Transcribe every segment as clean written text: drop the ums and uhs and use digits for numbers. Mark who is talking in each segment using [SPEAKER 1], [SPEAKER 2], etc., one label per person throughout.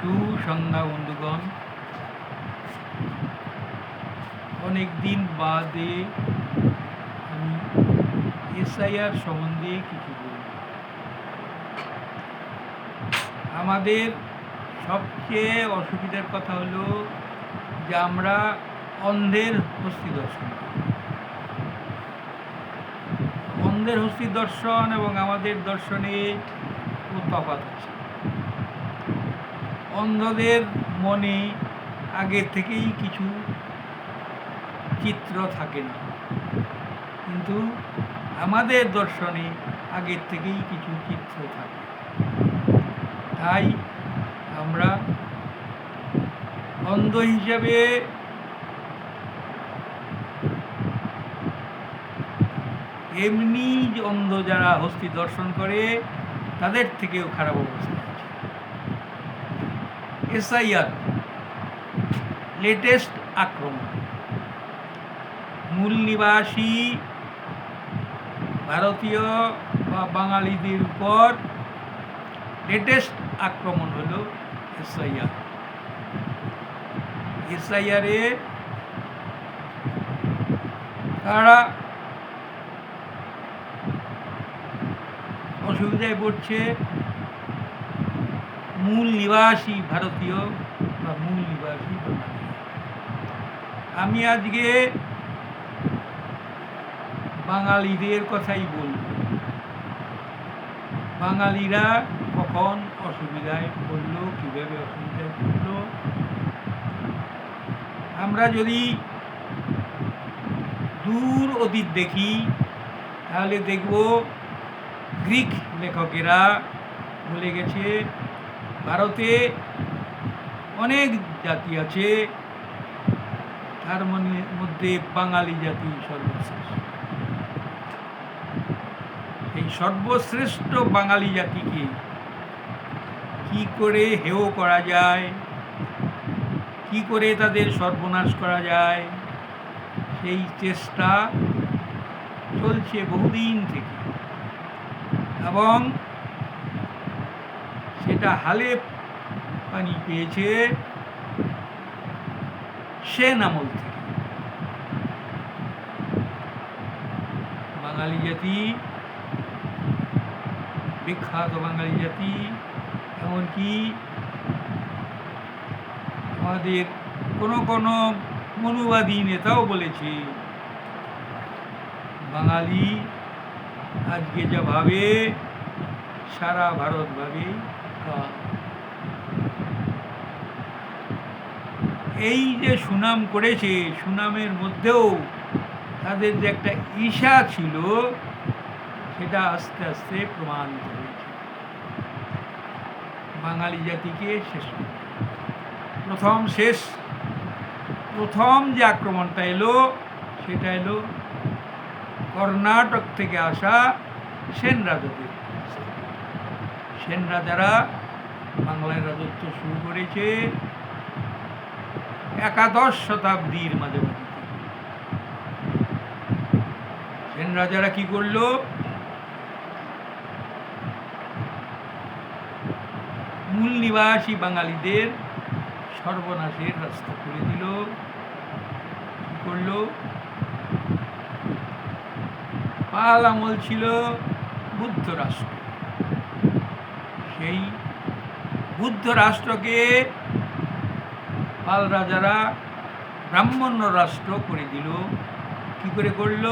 [SPEAKER 1] সুসংজ্ঞা বন্ধুগণ, অনেক দিন বাদে আমি এসআইআর সম্বন্ধে কিছু বলব। আমাদের সবচেয়ে অসুবিধার কথা হলো যে আমরা অন্ধের হস্তি দর্শন করি। অন্ধের হস্তি দর্শন এবং আমাদের দর্শনে তফাৎ আছে। অন্ধদের মনে আগে থেকেই কিছু চিত্র থাকে না, কিন্তু আমাদের দর্শনে আগের থেকেই কিছু চিত্র থাকে। তাই আমরা অন্ধ হিসাবে এমনি অন্ধ যারা হস্তি দর্শন করে তাদের থেকেও খারাপ অবস্থা আছে। এসআইআর লেটেস্ট আক্রমণ, মূল নিবাসী ভারতীয় বা বাঙালিদের উপর লেটেস্ট আক্রমণ হলো এসআইআর। এসআইআরে তারা অসুবিধায় পড়ছে মূল নিবাসী ভারতীয় বা মূল নিবাসী বাঙালি। আমি আজকে বাঙালিদের কথাই বলব। বাঙালিরা কখন অসুবিধায় পড়ল, কীভাবে অসুবিধায় পড়ল। আমরা যদি দূর অতীত দেখি তাহলে দেখব গ্রিক লেখকেরা বলে গেছে ভারতে অনেক জাতি আছে, তার মধ্যে বাঙালি জাতি সর্বশ্রেষ্ঠ। এই সর্বশ্রেষ্ঠ বাঙালি জাতিকে কি করে হেয় করা যায়, কি করে তাদের সর্বনাশ করা যায়, সেই চেষ্টা চলছে বহুদিন থেকে, এবং সেটা হালে পানি পেয়েছে সেন আমল থেকে। বাঙালি জাতি, বিখ্যাত বাঙালি জাতি, এমনকি আমাদের কোনো কোনো মনুবাদী নেতাও বলেছে বাঙালি আজকে যা ভাবে সারা ভারত ভাবে। এই যে সুনাম করেছে, সুনামের মধ্যেও তাদের যে একটা ঈর্ষা ছিল সেটা আস্তে আস্তে প্রমাণিত হয়েছে। বাঙালি জাতিকে শেষ প্রথম যে আক্রমণটা এলো সেটা এলো কর্ণাটক থেকে আসা সেন রাজাদের। সেন রাজারা বাংলায় রাজত্ব শুরু করেছে একাদশ শতাব্দীর মাঝামাঝি। সেন রাজারা কি করলো, মূল নিবাসী বাঙালিদের সর্বনাশের রাস্তা করে দিল। কি করলো, পাল আমল ছিল বুদ্ধ রাষ্ট্র, সেই বুদ্ধ রাষ্ট্রকে পাল রাজারা ব্রাহ্মণ্য রাষ্ট্র করে দিল। কি করে করল,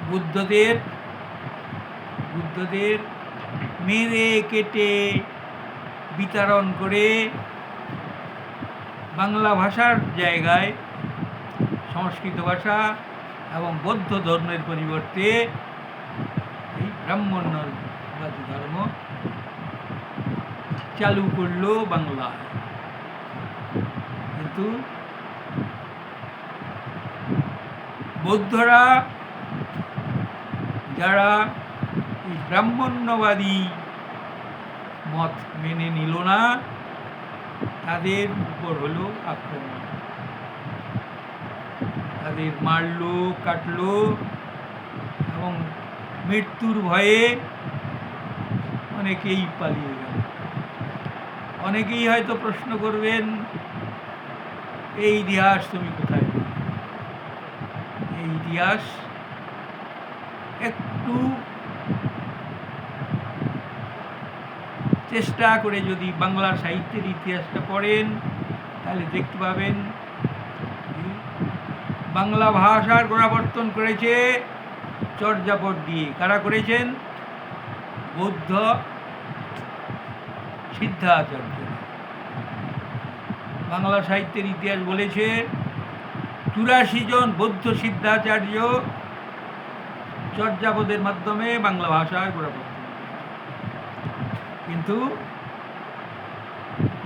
[SPEAKER 1] বুদ্ধদের মেরে কেটে বিতাড়ন করে বাংলা ভাষার জায়গায় সংস্কৃত ভাষা এবং বৌদ্ধ ধর্মের পরিবর্তে এই ব্রাহ্মণ্যবাদী ধর্ম চালু করলো বাংলায়। কিন্তু বৌদ্ধরা যারা এই ব্রাহ্মণ্যবাদী মত মেনে নিল না, তাদের উপর হলো আক্রমণ। তাদের মারলো, কাটলো, এবং মৃত্যুর ভয়ে অনেকেই পালিয়ে গেল। অনেকেই হয়তো প্রশ্ন করবেন, এই ইতিহাস তুমি কোথায় পেলে? এই ইতিহাস একটু চেষ্টা করে যদি বাংলা সাহিত্যের ইতিহাসটা পড়েন তাহলে দেখতে পাবেন বাংলা ভাষার গোড়াপত্তন করেছে চর্যাপদ দিয়ে। কারা করেছেন? বৌদ্ধ সিদ্ধাচার্য। বাংলা সাহিত্যের ইতিহাস বলেছে ৮৪ জন বৌদ্ধ সিদ্ধাচার্য চর্যাপদের মাধ্যমে বাংলা ভাষার গোড়াপত্তন। কিন্তু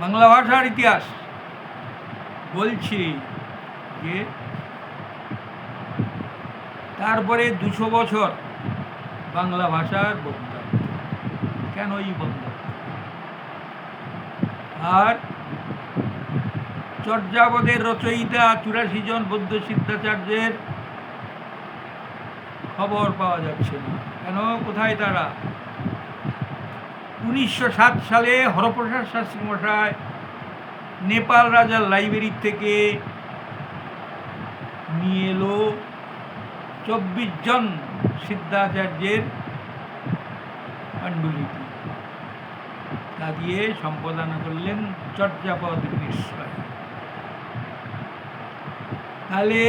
[SPEAKER 1] বাংলা ভাষার ইতিহাস বলছে যে তারপরে ২০০ বছর বাংলা ভাষার বন্ধ্যাত্ব। কেন এই বন্ধ্যাত্ব? আর চর্যাপদের রচয়িতা ৮৪ জন বৌদ্ধ সিদ্ধাচার্যের খবর পাওয়া যাচ্ছে না। কেন? কোথায় তারা? ১৯০৭ সালে হরপ্রসাদ শাস্ত্রী মশাই নেপাল রাজার লাইব্রেরি থেকে নিয়ে এলো ২৪ জন সিদ্ধাচার্যের পাণ্ডুলিপি। তা দিয়ে সম্পাদনা করলেন চর্যাপদ নিশ্চয়। তাহলে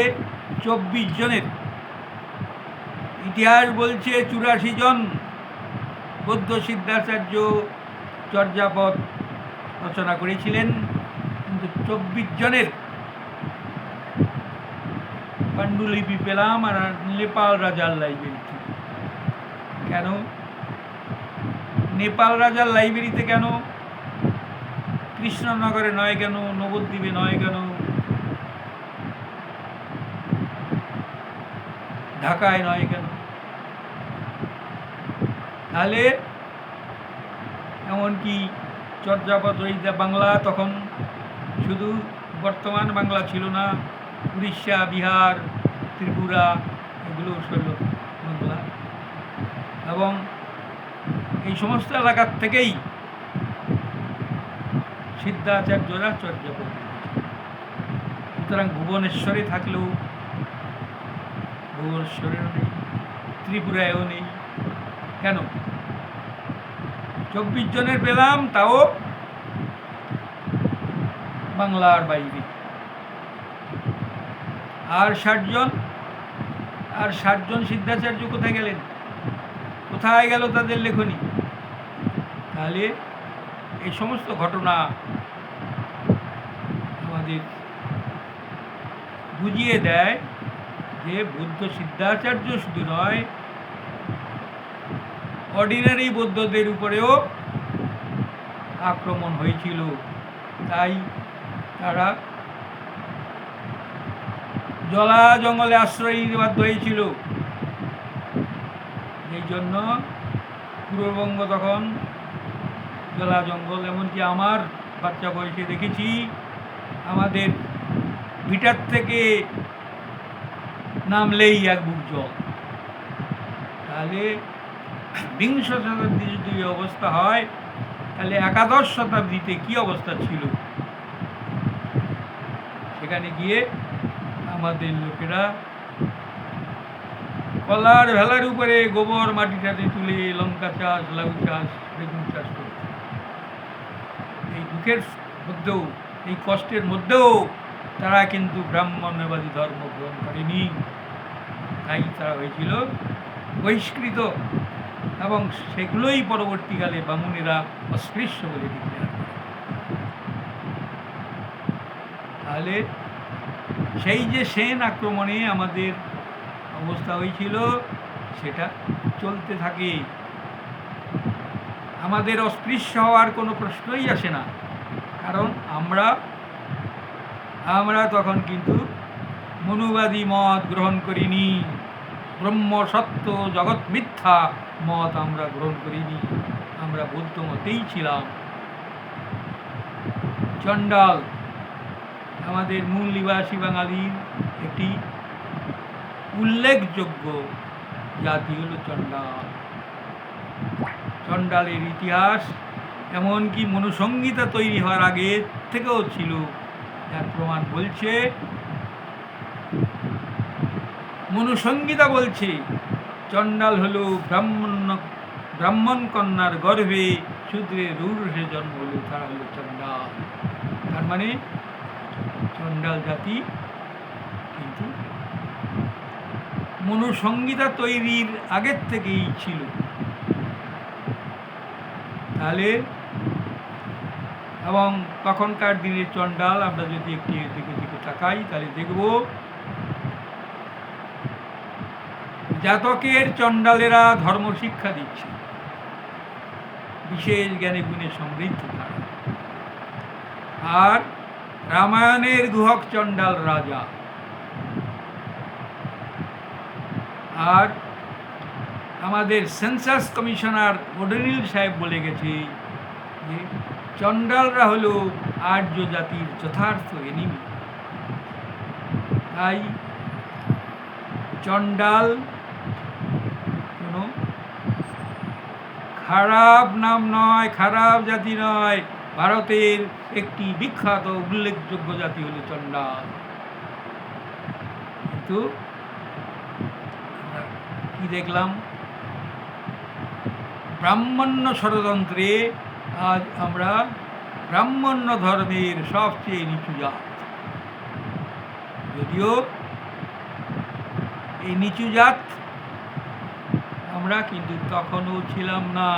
[SPEAKER 1] ২৪ জনের ইতিহাস বলছে ৮৪ জন বৌদ্ধ সিদ্ধাচার্য চর্যাপদ রচনা করেছিলেন, কিন্তু ২৪ জনের পাণ্ডুলিপি পেলাম আর নেপাল রাজার লাইব্রেরিতে। কেন নেপাল রাজার লাইব্রেরিতে? কেন কৃষ্ণনগরে নয়? কেন নবদ্বীপে নয়? কেন ঢাকায় নয়? কেন? তাহলে এমনকি চর্যাপদ রচিতা বাংলা তখন শুধু বর্তমান বাংলা ছিল না, উড়িষ্যা, বিহার, ত্রিপুরা এগুলো ছিল বাংলা, এবং এই সমস্ত এলাকার থেকেই সিদ্ধাচার্যরা চর্যাপদ। সুতরাং ভুবনেশ্বরে থাকলেও ভুবনেশ্বরেও নেই, ত্রিপুরায়ও নেই। কেন? ২৪ জনের পেলাম, তাও বাংলার বাইরে। আর ৬০ জন সিদ্ধাচার্য কোথায় গেলেন? কোথায় গেল তাদের লেখনী? তাহলে এই সমস্ত ঘটনা আমাদের বুঝিয়ে দেয় যে বৌদ্ধ সিদ্ধাচার্য শুধু নয়, অর্ডিনারি বৌদ্ধদের উপরেও আক্রমণ হয়েছিল। তাই তারা জলা জঙ্গলে আশ্রয় নিতে বাধ্য হয়েছিল। এই জন্য পূর্ববঙ্গ তখন জলা জঙ্গল। এমনকি আমার বাচ্চা বয়সে দেখেছি আমাদের ভিটার থেকে নামলেই এক বুক জল। তাহলে বিংশ শতাব্দীতে যদি অবস্থা হয়, তাহলে একাদশ শতাব্দীতে কি অবস্থা ছিল? সেখানে গিয়ে আমাদের লোকেরা কলার ভেলার উপরে গোবর মাটিটাতে তুলে লঙ্কা চাষ, লাউ চাষ, বেগুন চাষ করে। এই দুঃখের মধ্যেও, এই কষ্টের মধ্যেও তারা কিন্তু ব্রাহ্মণ্যবাদী ধর্ম গ্রহণ করেনি। তাই তারা হয়েছিল বহিষ্কৃত, এবং সেগুলোই পরবর্তীকালে বামুনেরা অস্পৃশ্য বলে ডিক্লেয়ার করে। তাহলে সেই যে সেন আক্রমণে আমাদের অবস্থা হয়েছিল, সেটা চলতে থাকে। আমাদের অস্পৃশ্য হওয়ার কোনো প্রশ্নই আসে না, কারণ আমরা তখন কিন্তু মনুবাদী মত গ্রহণ করিনি, ব্রহ্ম সত্য জগৎ মিথ্যা মত আমরা গ্রহণ করিনি, আমরা বৌদ্ধ মতেই ছিলাম। চণ্ডাল আমাদের মূল নিবাসী বাঙালির একটি উল্লেখযোগ্য জাতি হল চণ্ডাল। চণ্ডালের ইতিহাস এমনকি মনুসংহিতা তৈরি হওয়ার আগে থেকেও ছিল, যার প্রমাণ বলছে মনুসংহিতা বলছে চণ্ডাল হলো ব্রাহ্মণ কন্যার গর্ভে শূদ্রের রৌরসে জন্ম হলো, তারা হলো চণ্ডাল। তার মানে চণ্ডাল জাতি কিন্তু মনুসংহিতা তৈরির আগের থেকেই ছিল। তাহলে এবং তখনকার দিনের চণ্ডাল আমরা যদি একটি দিকে তাকাই তাহলে দেখব জাতকের চণ্ডালেরা ধর্ম শিক্ষা দিচ্ছে, বিশেষ জ্ঞানে গুণে সমৃদ্ধ তারা। আর রামায়ণের গুহক চণ্ডাল রাজা। আর আমাদের সেন্সাস কমিশনার ওডেনিল সাহেব বলে গেছে যে চণ্ডালরা হলো আর্য জাতির যথার্থ এনিমি। তাই চণ্ডাল কোনো খারাপ নাম নয়, খারাপ জাতি নয়, ভারতের একটি বিখ্যাত উল্লেখযোগ্য জাতি হলো চণ্ডাল। কিন্তু কি দেখলাম, ব্রাহ্মণ্য ষড়যন্ত্রে আজ আমরা ব্রাহ্মণ্য ধর্মের সবচেয়ে নিচু জাত। যদিও এই নিচু জাত আমরা কিন্তু তখনও ছিলাম না।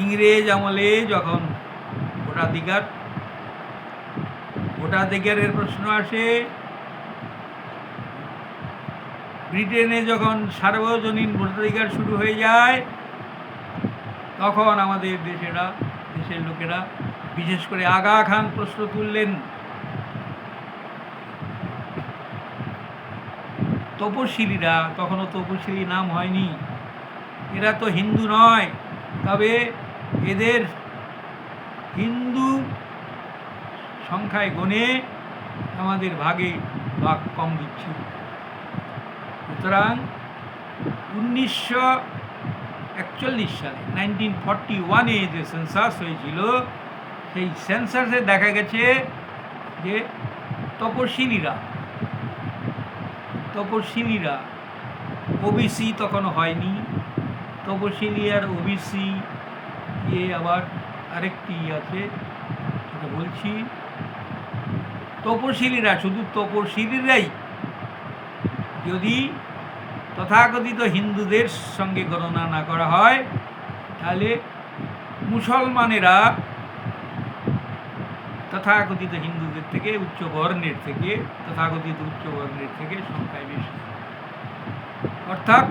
[SPEAKER 1] ইংরেজ আমলে যখন ভোটাধিকারের প্রশ্ন আসে, ব্রিটেনে যখন সার্বজনীন ভোটাধিকার শুরু হয়ে যায়, তখন আমাদের দেশের লোকেরা বিশেষ করে আগা খান প্রশ্ন তুললেন, তপশিলীরা, তখনও তপশিলী নাম হয়নি, এরা তো হিন্দু নয়, তবে এদের হিন্দু সংখ্যায় গুণে আমাদের ভাগে ভাগ কম দিচ্ছে। সুতরাং 1941 সালে 1941-এ যে সেন্সাস হয়েছিল, সেই সেন্সাসে দেখা গেছে যে তপশিলীরা ওবিসি তখনও হয়নি। তপশিলি আর ওবিসি আবার আরেকটি আছে, সেটা বলছি। তপশিলীরা, শুধু তপশিলীরাই যদি তথাকথিত হিন্দুদের সঙ্গে গণনা না করা হয়, তাহলে মুসলমানেরা তথাকথিত হিন্দুদের থেকে তথাকথিত উচ্চ বর্ণের থেকে সংখ্যায় বেশি। অর্থাৎ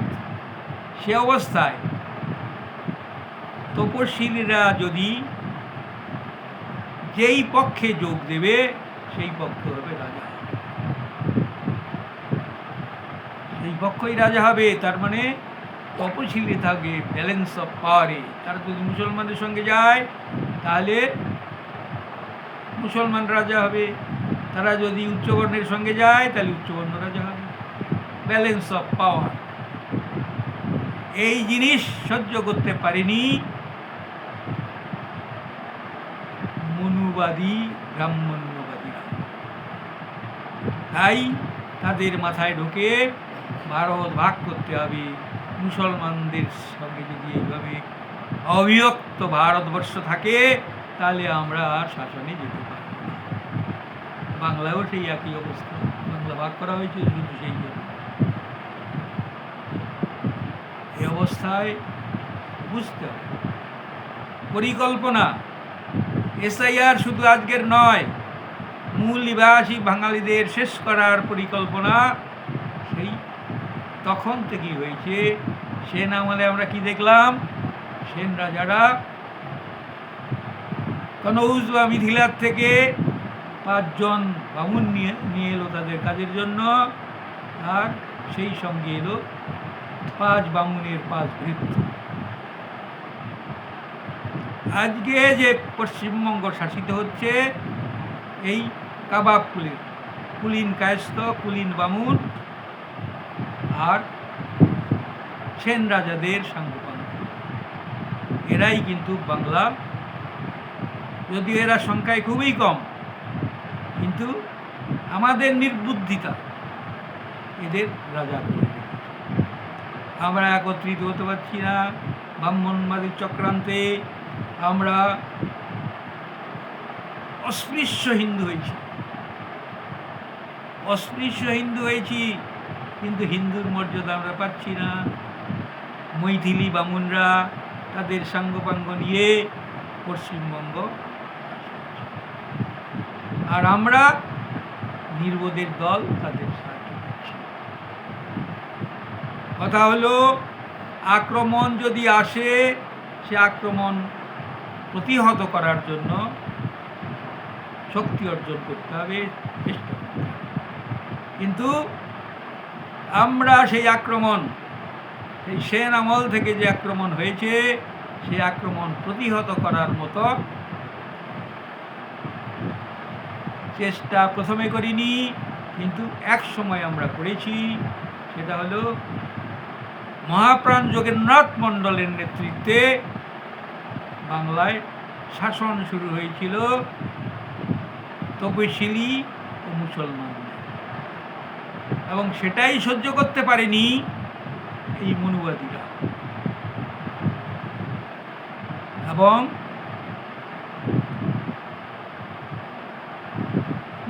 [SPEAKER 1] সে অবস্থায় তপশিলীরা যদি যেই পক্ষে যোগ দেবে, সেই পক্ষ হবে রাজা, সেই পক্ষই রাজা হবে। তার মানে তপশিলী থাকবে ব্যালেন্স অফ পাওয়ারে। তারা যদি মুসলমানদের সঙ্গে যায়, তাহলে মুসলমান রাজা হবে। তারা যদি উচ্চবর্ণের সঙ্গে যায়, তাহলে উচ্চবর্ণ রাজা হবে। ব্যালেন্স অফ পাওয়ার, এই জিনিস সহ্য করতে পারেনি মনুবাদী ব্রাহ্মণ্যবাদীরা। তাই তাদের মাথায় ঢোকে ভারত ভাগ করতে হবে। মুসলমানদের সঙ্গে যদি এইভাবে অবিভক্ত ভারতবর্ষ থাকে, তাহলে আমরা আর শাসনে যেতে পারব না। বাংলায়ও সেই একই অবস্থা, বাংলা ভাগ করা হয়েছে শুধু সেই জন্য। এই অবস্থায় বুঝতে হবে পরিকল্পনা। এসআইআর শুধু আজকের নয়, মূল নিবাসী বাঙালিদের শেষ করার পরিকল্পনা সেই তখন থেকেই হয়েছে। সেন আমলে আমরা কি দেখলাম, সেন রাজারা কনৌজ বা মিথিলার থেকে 5 জন বামুন নিয়ে এলো তাদের কাজের জন্য, আর সেই সঙ্গে এলো 5 বামুনের 5 ভৃত্য। আজকে যে পশ্চিমবঙ্গ শাসিত হচ্ছে, এই কাবাব কুলীন কায়স্থ, কুলীন বামুন আর সেন রাজাদের সাঙ্গপাঙ্গ। এরাই কিন্তু বাংলা, যদিও এরা সংখ্যায় খুবই কম, কিন্তু আমাদের নির্বুদ্ধিতা এদের রাজা করে রেখেছে। আমরা একত্রিত হতে পারছি না, ব্রাহ্মণবাদীর চক্রান্তে আমরা অস্পৃশ্য হিন্দু হয়েছি, কিন্তু হিন্দুর মর্যাদা আমরা পাচ্ছি না। মৈথিলি বামুনরা তাদের সাঙ্গপাঙ্গ নিয়ে পশ্চিমবঙ্গ, আর আমরা নির্বোধের দল তাদের সাহায্য করছি। কথা হলো, আক্রমণ যদি আসে, সে আক্রমণ প্রতিহত করার জন্য শক্তি অর্জন করতে হবে, চেষ্টা করতে হবে। কিন্তু আমরা সেই আক্রমণ, সেই সেন আমল থেকে যে আক্রমণ হয়েছে, সেই আক্রমণ প্রতিহত করার মতো চেষ্টা প্রথমে করিনি, কিন্তু এক সময় আমরা করেছি। সেটা হলো মহাপ্রাণ যোগেন্দ্রনাথ মণ্ডলের নেতৃত্বে বাংলায় শাসন শুরু হয়েছিল তপশিলি ও মুসলমানদের, এবং সেটাই সহ্য করতে পারেনি এই মনুবাদীরা এবং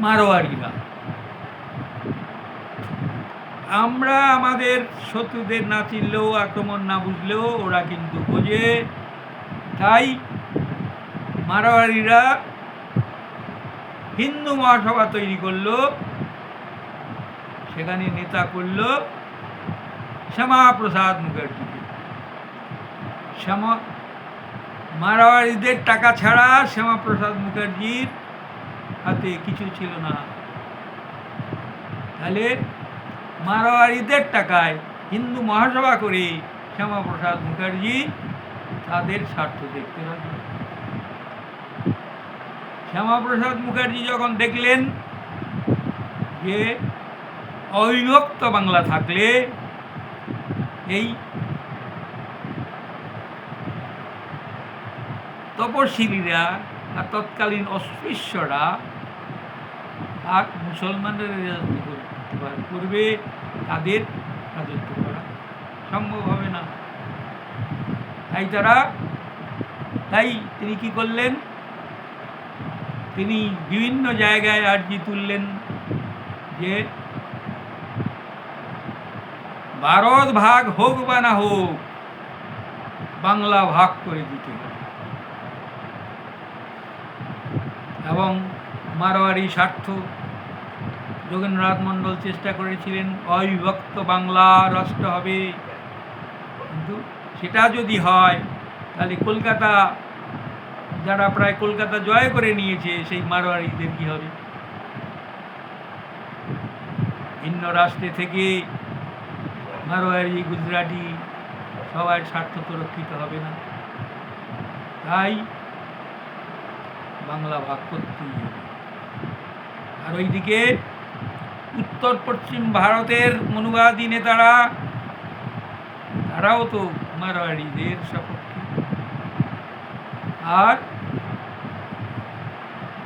[SPEAKER 1] মারোয়ারিরা। আমরা আমাদের শত্রুদের না চিনলেও, আক্রমণ না বুঝলেও ওরা কিন্তু বোঝে। তাই মারোয়ারিরা হিন্দু মহাসভা তৈরি করলো, সেখানে নেতা করল শ্যামাপ্রসাদ মুখার্জিকে। মারোয়ারিদের টাকা ছাড়া শ্যামাপ্রসাদ মুখার্জির হাতে কিছু ছিল না। তাহলে মারোয়ারিদের টাকায় হিন্দু মহাসভা করে শ্যামাপ্রসাদ মুখার্জি তাদের স্বার্থ দেখতে লাগলেন। শ্যামাপ্রসাদ মুখার্জি যখন দেখলেন যে অবিভক্ত বাংলা থাকলে এই তপশিলীরা আর তৎকালীন অস্পৃশ্যরা আর মুসলমানদের রাজত্ব করবে, তাদের রাজত্ব করা সম্ভব হবে না। তাই তিনি কি করলেন? তিনি বিভিন্ন জায়গায় আর্জি তুললেন যে ভারত ভাগ হোক বা না হোক, বাংলা ভাগ করে দিতে হবে। এবং মারোয়ারি স্বার্থ, যোগেন্দ্রনাথ মণ্ডল চেষ্টা করেছিলেন অবিভক্ত বাংলা রাষ্ট্র হবে, কিন্তু সেটা যদি হয় তাহলে কলকাতা, যারা প্রায় কলকাতা জয় করে নিয়েছে, সেই মারোয়ারিদের কি হবে? ভিন্ন রাষ্ট্রে থেকে মারোয়ারি, গুজরাটি সবার স্বার্থ তো রক্ষিত হবে না। তাই বাংলা ভাগ করতেই হবে। আর ওইদিকে উত্তর পশ্চিম ভারতের মনুবাদী নেতারা, তারাও তো মারোয়ারিদের সপক্ষে, আর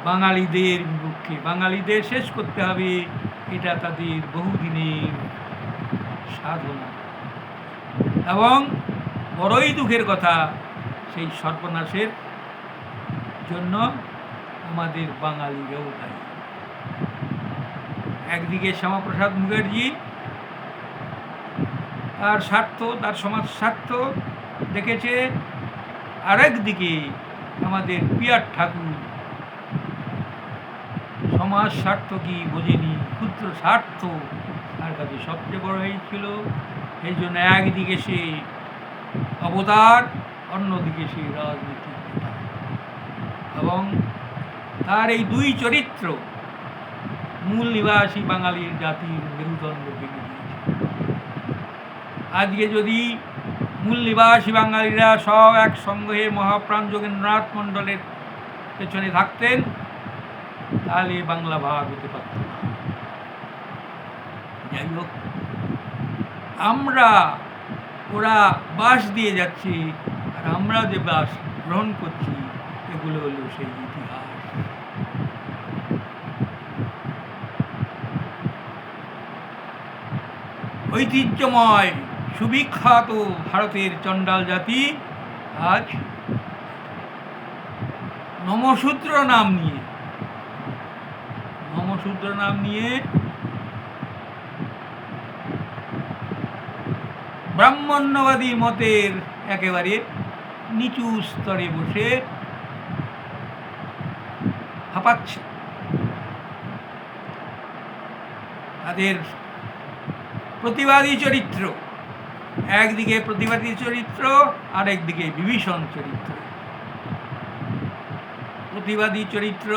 [SPEAKER 1] বাঙালিদের বিপক্ষে। বাঙালিদের শেষ করতে হবে, এটা তাদের বহুদিনের সাধনা। এবং বড়ই দুঃখের কথা, সেই সর্বনাশের জন্য আমাদের বাঙালিরাও দায়ী। একদিকে শ্যামাপ্রসাদ মুখার্জি তার স্বার্থ, তার সমাজ স্বার্থ দেখেছে, আরেকদিকে আমাদের পিয়ার ঠাকুর সমাজ স্বার্থ কি বোঝেনি, ক্ষুদ্র স্বার্থ তার কাছে সবচেয়ে বড় হয়েছিল। এই জন্য একদিকে সে অবতার, অন্যদিকে সে রাজনীতি, এবং তার এই দুই চরিত্র মূল নিবাসী বাঙালির জাতির মেরুদণ্ড ভেঙে দিয়েছে। আজকে যদি মূল নিবাসী বাঙালিরা সব একসঙ্গে মহাপ্রাণ যোগেন্দ্রনাথ মণ্ডলের পেছনে থাকতেন, তাহলে বাংলা ভাগ হতে পারত না। যাই হোক, ওরা বাস দিয়ে যাচ্ছে, আর আমরা যে বাস গ্রহণ করছি এগুলো হলো সেই ইতিহাস। ঐতিহ্যময় সুবিখ্যাত ভারতের চণ্ডাল জাতি আজ নমশূদ্র নাম নিয়ে ব্রাহ্মণ্যবাদী মতের একেবারে নিচু স্তরে বসে হাঁপাচ্ছে। তাদের প্রতিবাদী চরিত্র, একদিকে প্রতিবাদী চরিত্র, আরেকদিকে বিভীষণ চরিত্র। প্রতিবাদী চরিত্র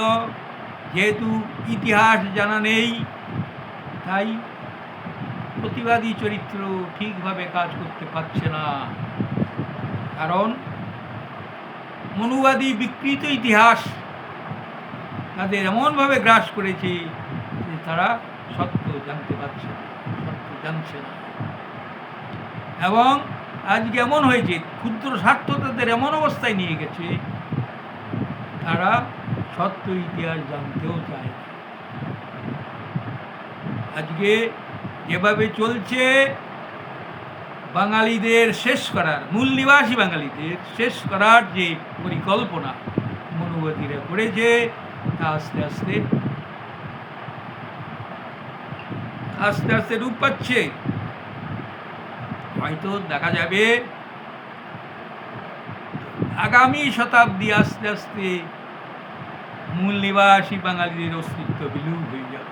[SPEAKER 1] যেহেতু ইতিহাস জানা নেই, তাই প্রতিবাদী চরিত্র ঠিকভাবে কাজ করতে পারছে না, কারণ মনুবাদী বিকৃত ইতিহাস তাদের এমনভাবে গ্রাস করেছে যে তারা সত্য জানতে পারছে না, সত্য জানছে না। এবং আজকে এমন হয়েছে, ক্ষুদ্র স্বার্থ তাদের এমন অবস্থায় নিয়ে গেছে, তারা সত্য ইতিহাস জানতেও চায়। আজকে যেভাবে চলছে, বাঙালিদের শেষ করার, মূল নিবাসী বাঙালিদের শেষ করার যে পরিকল্পনা মনুবাদীরা করেছে, তা আস্তে আস্তে রূপ পাচ্ছে। হয়তো দেখা যাবে আগামী শতাব্দী আস্তে আস্তে মূল নিবাসী বাঙালিদের অস্তিত্ব বিলুপ হয়ে যাবে।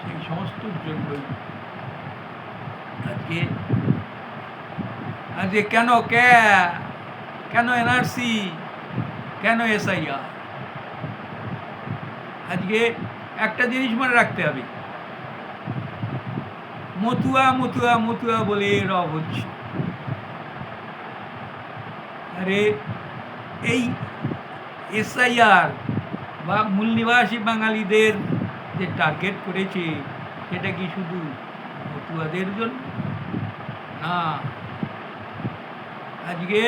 [SPEAKER 1] সেই সমস্ত জন্যই আজকে কেন এনআরসি, কেন এসআইআর? আজকে একটা জিনিস মনে রাখতে হবে, মতুয়া বলে রব হচ্ছে। আরে এই এসআইআর বা মূল নিবাসী বাঙালিদের যে টার্গেট করেছে, সেটা কি শুধু মতুয়াদের জন্য না? আজকে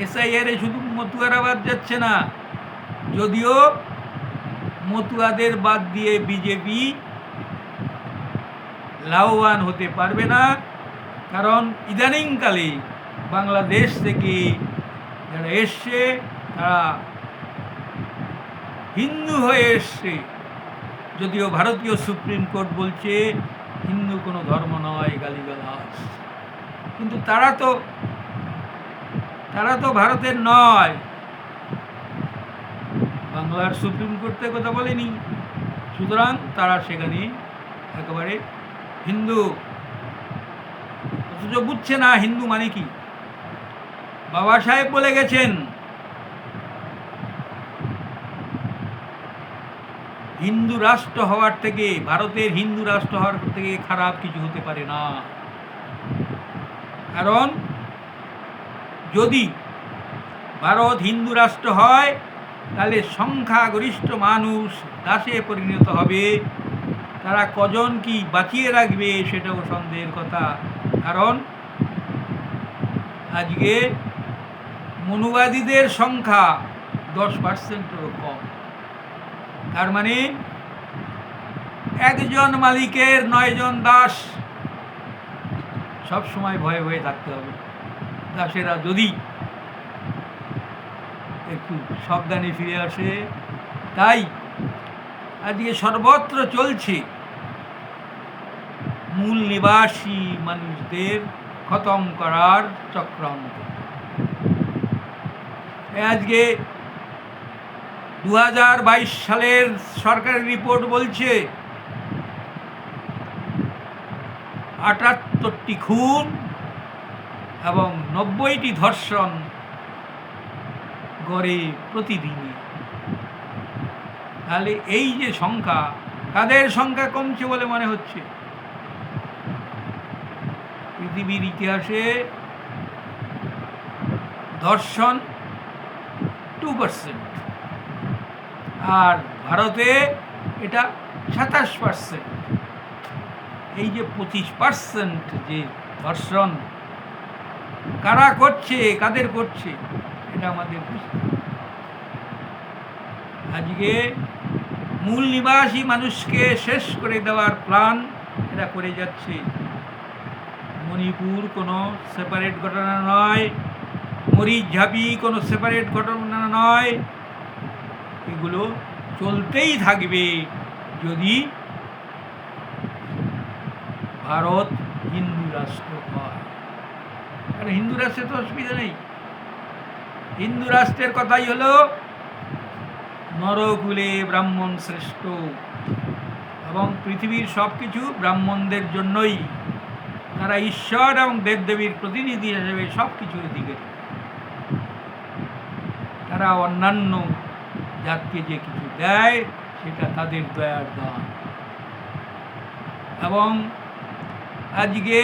[SPEAKER 1] এসআইআরে শুধু মতুয়ারা বাদ যাচ্ছে না, যদিও মতুয়াদের বাদ দিয়ে বিজেপি লাভবান হতে পারবে না, কারণ ইদানিংকালে বাংলাদেশ থেকে যারা এসছে তারা হিন্দু হয়ে এসছে, যদিও ভারতীয় সুপ্রিম কোর্ট বলছে হিন্দু কোনো ধর্ম নয়, গালিগালাজ। কিন্তু তারা তো ভারতের নয়, বাংলার সুপ্রিম কোর্ট কথা বলেনি, সুতরাং তারা সেখানে একেবারে হিন্দু, অথচ বুঝছে না হিন্দু মানে কি। বাবা সাহেব বলে গেছেন, হিন্দু রাষ্ট্র হওয়ার থেকে, ভারতের হিন্দু রাষ্ট্র হওয়ার থেকে খারাপ কিছু হতে পারে না। কারণ যদি ভারত হিন্দু রাষ্ট্র হয়, তাহলে সংখ্যাগরিষ্ঠ মানুষ দাসে পরিণত হবে। তারা কজন কি বাঁচিয়ে রাখবে সেটাও সন্দেহের কথা, কারণ আজকে মনুবাদীদের সংখ্যা 10%-এরও কম। তার মানে একজন মালিকের 9 জন দাস, সব সময় ভয়ে ভয়ে থাকতে হবে। দাসেরা যদি একটু সাবধানে ফিরে আসে। তাই আজকে সর্বত্র চলছে মূল নিবাসী মানুষদের খতম করার চক্রান্ত। আজকে 2022 সালের সরকারি রিপোর্ট বলছে 78টি খুন এবং 90টি ধর্ষণ গড়ে প্রতিদিনই। তাহলে এই যে সংখ্যা, কাদের সংখ্যা কমছে বলে মনে হচ্ছে? পৃথিবীর ইতিহাসে ধর্ষণ 2%, আর ভারতে এটা 27%। এই যে 25% যে ধর্ষণ, কারা করছে, কাদের করছে, এটা আমাদের বুঝতে হবে। আজকে মূল নিবাসী মানুষকে শেষ করে দেওয়ার প্ল্যান এরা করে যাচ্ছে। মণিপুর কোনো সেপারেট ঘটনা নয়, মরিচঝাপি কোনো সেপারেট ঘটনা নয়, এগুলো চলতেই থাকবে যদি ভারত হিন্দু রাষ্ট্র হয়। কারণ হিন্দু রাষ্ট্রে তো অসুবিধা নেই। হিন্দু রাষ্ট্রের কথাই হলো নরকুলে ব্রাহ্মণ শ্রেষ্ঠ, এবং পৃথিবীর সব কিছু ব্রাহ্মণদের জন্যই। তারা ঈশ্বর এবং দেবদেবীর প্রতিনিধি হিসেবে সব কিছুর অধিকারী। তারা অন্যান্য জাতকে যে কিছু দেয় সেটা তাদের দয়ার দান। এবং আজকে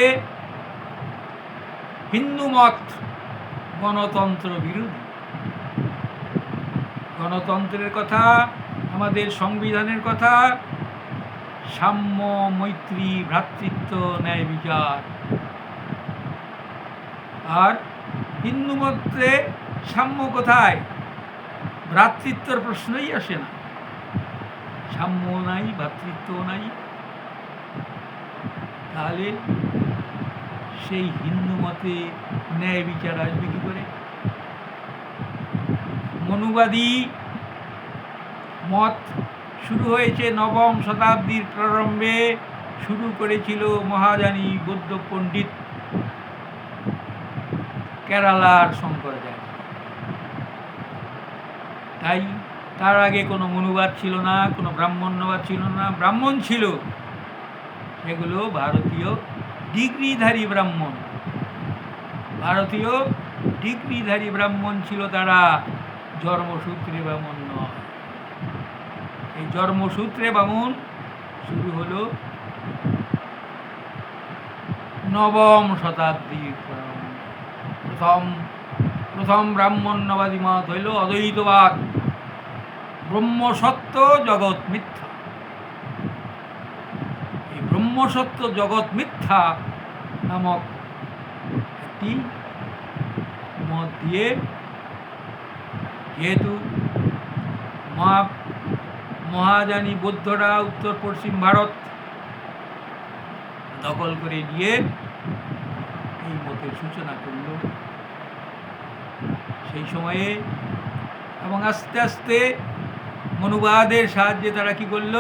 [SPEAKER 1] হিন্দু মত গণতন্ত্র বিরোধী। গণতন্ত্রের কথা, আমাদের সংবিধানের কথা, সাম্য, মৈত্রী, ভ্রাতৃত্ব, ন্যায় বিচার। আর হিন্দু মতে সাম্য কোথায়? ভ্রাতৃত্বর প্রশ্নই আসে না। সাম্য নাই, ভ্রাতৃত্ব নাই, তাহলে সেই হিন্দু মতে ন্যায় বিচার আসবে কি করে? মনুবাদী মত শুরু হয়েছে নবম শতাব্দীর প্রারম্ভে। শুরু করেছিল মহাযানী বৌদ্ধ পণ্ডিত কেরালার শঙ্করাচার্য। তাই তার আগে কোনো মনুবাদ ছিল না, কোনো ব্রাহ্মণ্যবাদ ছিল না। ব্রাহ্মণ ছিল, সেগুলো ভারতীয় ডিগ্রিধারী ব্রাহ্মণ। ভারতীয় ডিগ্রিধারী ব্রাহ্মণ ছিল তারা, জন্মসূত্রে ব্রাহ্মণ নয়। এই জন্মসূত্রে ব্রাহ্মণ শুরু হলো নবম শতাব্দীর প্রথম ব্রাহ্মণ্যবাদী মত হইল অদ্বৈতবাদ। ব্রহ্মসত্য জগৎ মিথ্যা। এই ব্রহ্মসত্য জগৎ মিথ্যা নামক একটি মত দিয়ে, যেহেতু মহাযানী বৌদ্ধরা উত্তর পশ্চিম ভারত দখল করে নিয়ে এই মতের সূচনা করল সেই সময়ে। এবং আস্তে আস্তে মনুবাদের সাহায্যে তারা কি করল?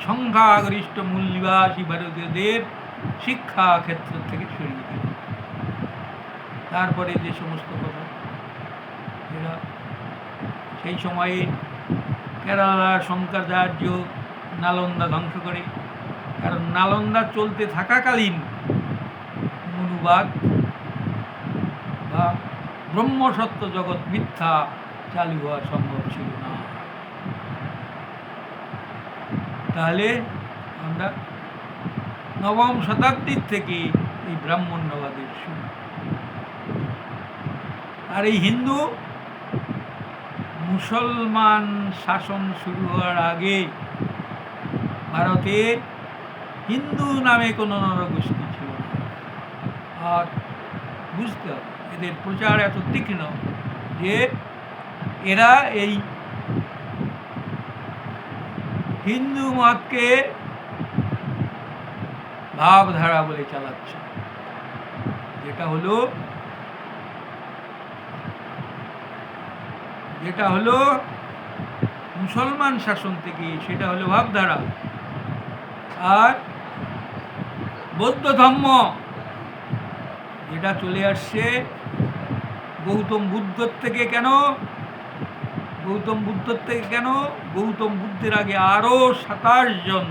[SPEAKER 1] সংখ্যাগরিষ্ঠ মূল নিবাসী ভারতীয়দের শিক্ষা ক্ষেত্র থেকে সরিয়ে দিল। তারপরে যে সমস্ত কথা, এরা সেই সময়ে কেরালার শঙ্করাচার্য নালন্দা ধ্বংস করে। কারণ নালন্দা চলতে থাকাকালীন মনুবাদ বা ব্রহ্মসত্য জগৎ মিথ্যা চালু হওয়া সম্ভব ছিল না। তাহলে আমরা নবম শতাব্দীর থেকে এই ব্রাহ্মণ্যবাদের শুরু। আর এই হিন্দু মুসলমান শাসন শুরু হওয়ার আগে ভারতে হিন্দু নামে কোনো নরগোষ্ঠী ছিল না। আর বুঝতে হবে, এদের প্রচার এত তীক্ষ্ণ যে এরা এই হিন্দু মতকে ভাবধারা বলে চালাচ্ছে। যেটা হলো মুসলমান শাসন থেকে, সেটা হলো ভাবধারা। আর বৌদ্ধ ধর্ম যেটা চলে আসছে গৌতম বুদ্ধর থেকে। কেন গৌতম বুদ্ধের আগে আরও 27 জন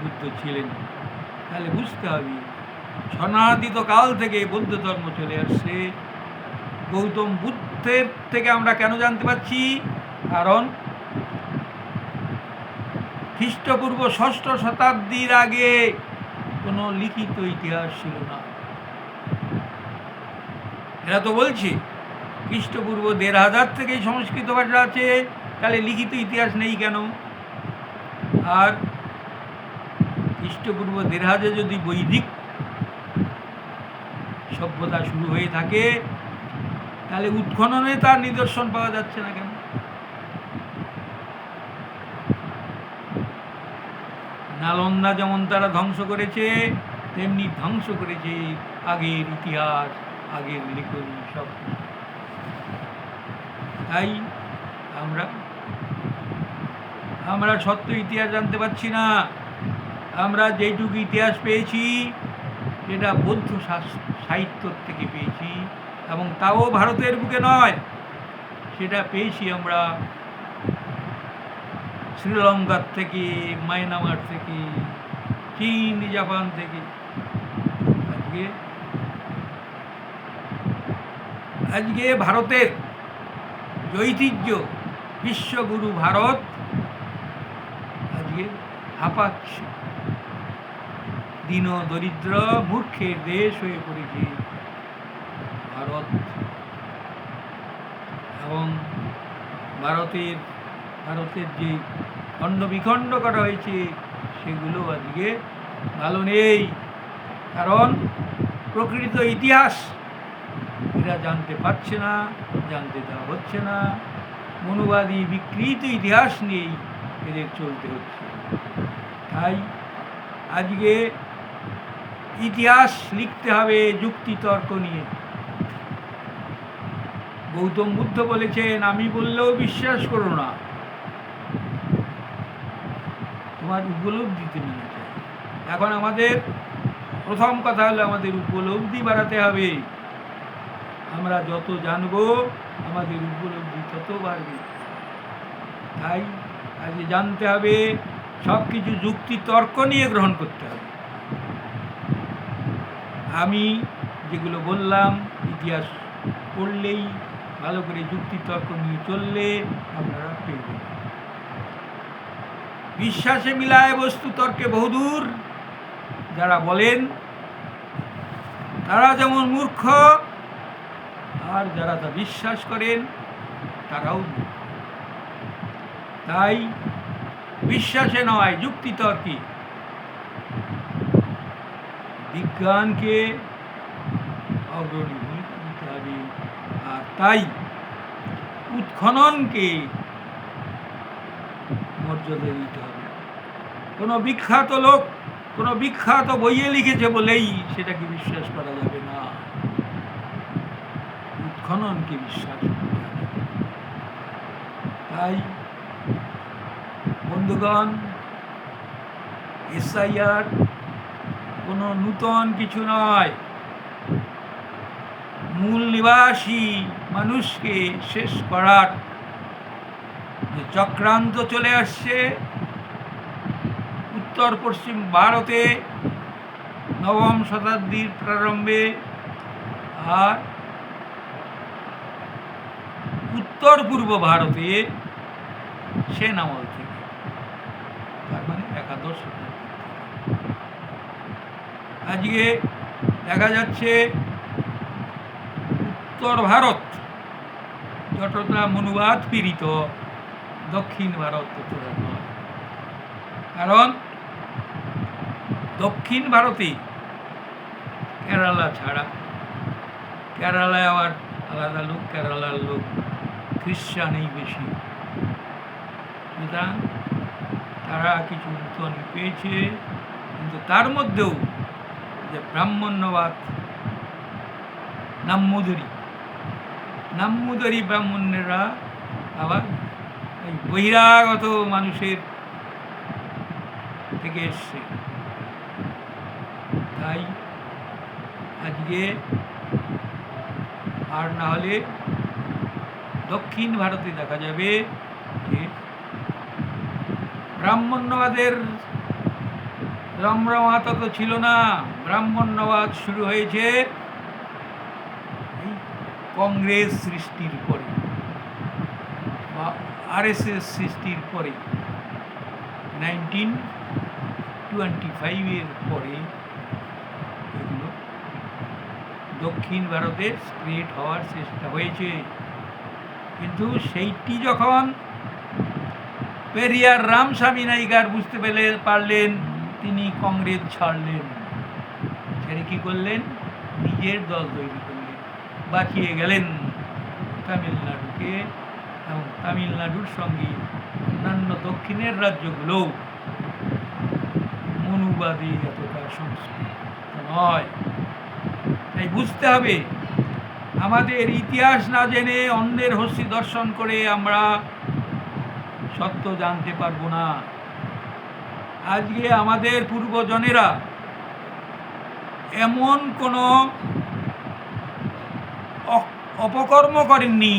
[SPEAKER 1] বুদ্ধ ছিলেন। তাহলে বুঝতে হবে সনাতীত কাল থেকে বৌদ্ধ ধর্ম চলে আসছে। গৌতম বুদ্ধের থেকে আমরা কেন জানতে পারছি? কারণ খ্রিস্টপূর্ব 6ষ্ঠ শতাব্দীর আগে কোনো লিখিত ইতিহাস ছিল না। এরা তো বলছে খ্রিস্টপূর্ব 1500 থেকেই সংস্কৃত ভাষা আছে, তাহলে লিখিত ইতিহাস নেই কেন? আর খ্রিস্টপূর্ব 1500 যদি বৈদিক সভ্যতা শুরু হয়ে থাকে, তাহলে উৎখননে তার নিদর্শন পাওয়া যাচ্ছে না কেন? নালন্দা যেমন তারা ধ্বংস করেছে, তেমনি ধ্বংস করেছে আগের ইতিহাস, আগের লিখনি সব। তাই আমরা সত্য ইতিহাস জানতে পারছি না। আমরা যেটুকু ইতিহাস পেয়েছি সেটা বৌদ্ধ সাহিত্য থেকে পেয়েছি, এবং তাও ভারতের বুকে নয়, সেটা পেয়েছি আমরা শ্রীলঙ্কার থেকে, মায়ানমার থেকে, চীন, জাপান থেকে। আজকে ভারতের ঐতিহ্য, বিশ্বগুরু ভারত আজকে হাঁপাচ্ছে, দীন দরিদ্র মূর্খের দেশ হয়ে পড়েছে ভারত। এবং ভারতের যে খণ্ড বিখণ্ড করা হয়েছে সেগুলো আজকে ভালো নেই, কারণ প্রকৃত ইতিহাস এরা জানতে পারছে না, জানতে দেওয়া হচ্ছে না। মনুবাদী বিকৃত ইতিহাস নিয়েই এদের চলতে হচ্ছে। তাই আজকে ইতিহাস লিখতে হবে যুক্তিতর্ক নিয়ে। গৌতম বুদ্ধ বলেছেন, আমি বললেও বিশ্বাস করো না, তোমার উপলব্ধিতে নিয়ে চাই। এখন আমাদের প্রথম কথা হলো আমাদের উপলব্ধি বাড়াতে হবে। আমরা যত জানবো আমাদের উপলব্ধি তত বাড়বে। তাই আজকে জানতে হবে, সব কিছু যুক্তি তর্ক নিয়ে গ্রহণ করতে হবে। আমি যেগুলো বললাম, ইতিহাস পড়লেই, ভালো করে যুক্তি তর্ক নিয়ে চললে আপনারা পেয়ে যাবেন। বিশ্বাসে মিলায় বস্তু তর্কে বহুদূর যারা বলেন তারা যেমন মূর্খ, আর যারা তা বিশ্বাস করেন তারাও মূর্খ। তাই বিশ্বাসে নয়, যুক্তি তর্কে বিজ্ঞানকে অগ্রণী ভূমিকা দিতে হবে। আর তাই উৎখননকে মর্যাদা দিতে হবে। কোনো বিখ্যাত লোক কোনো বিখ্যাত বইয়ে লিখেছে বলেই সেটাকে বিশ্বাস করা যাবে না, উৎখননকে বিশ্বাস করতে হবে। তাই বন্ধুগণ, এসআইআর কোনো নূতন কিছু নয়। মূল নিবাসী মানুষকে শেষ করার যে চক্রান্ত চলে আসছে উত্তর পশ্চিম ভারতে নবম শতাব্দীর প্রারম্ভে, আর উত্তর পূর্ব ভারতে সেন আমল থেকে, তার মানে একাদশ শতাব্দী। আজকে দেখা যাচ্ছে উত্তর ভারত যতটা মনুবাদ পীড়িত, দক্ষিণ ভারত ততটা নয়। কারণ দক্ষিণ ভারতে কেরালা ছাড়া, কেরালায় আবার আলাদা লোক, কেরালার লোক খ্রিস্টানই বেশি, সুতরাং তারা কিছু নূতন পেয়েছে। কিন্তু তার মধ্যেও যে ব্রাহ্মণ্যবাদ, নাম্মুদরি ব্রাহ্মণেরা আবার এই বহিরাগত মানুষের থেকে এসছে। তাই আজকে আর না হলে দক্ষিণ ভারতে দেখা যাবে যে ব্রাহ্মণ্যবাদের রমরমাতা তো ছিল না। ব্রাহ্মণ্যবাদ শুরু হয়েছে কংগ্রেস সৃষ্টির পরে বা আরএসএস সৃষ্টির পরে, 1925-এর পরে এগুলো দক্ষিণ ভারতে স্প্রেড হওয়ার চেষ্টা হয়েছে। কিন্তু সেইটি যখন পেরিয়ার রামস্বামী নাইকার বুঝতে পারলেন, তিনি কংগ্রেস ছাড়লেন। ছেড়ে কী করলেন? নিজের দল তৈরি করলেন, বাঁচিয়ে গেলেন তামিলনাড়ুকে, এবং তামিলনাড়ুর সঙ্গে অন্যান্য দক্ষিণের রাজ্যগুলোও মনুবাদী এতটা সংস্কৃত নয়। তাই বুঝতে হবে, আমাদের ইতিহাস না জেনে অন্যের হস্তি দর্শন করে আমরা সত্য জানতে পারবো না। আজকে আমাদের পূর্বজনেরা এমন কোনো অপকর্ম করেননি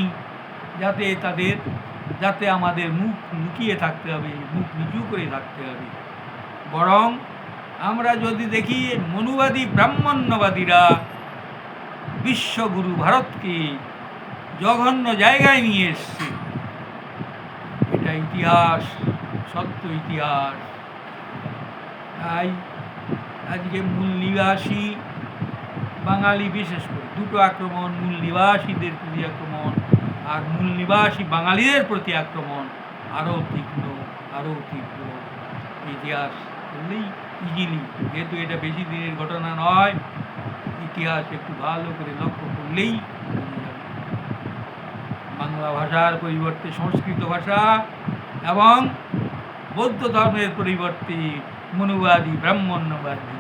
[SPEAKER 1] যাতে আমাদের মুখ লুকিয়ে থাকতে হবে, মুখ নিচু করে থাকতে হবে। বরং আমরা যদি দেখি, মনুবাদী ব্রাহ্মণ্যবাদীরা বিশ্বগুরু ভারতকে জঘন্য জায়গায় নিয়ে এসছে। এটা ইতিহাস, সত্য ইতিহাস। তাই আজকে মূল নিবাসী বাঙালি, বিশেষ করে দুটো আক্রমণ, মূল নিবাসীদের প্রতি আক্রমণ আর মূল নিবাসী বাঙালিদের প্রতি আক্রমণ আরও তীক্ষ্ণ, আরও তীব্র। ইতিহাস করলেই ইজিলি, যেহেতু এটা বেশি দিনের ঘটনা নয়, ইতিহাস একটু ভালো করে লক্ষ্য করলেই বোঝা যাবে। বাংলা ভাষার পরিবর্তে সংস্কৃত ভাষা এবং বৌদ্ধ ধর্মের পরিবর্তে মনুবাদী ব্রাহ্মণ্যবাদী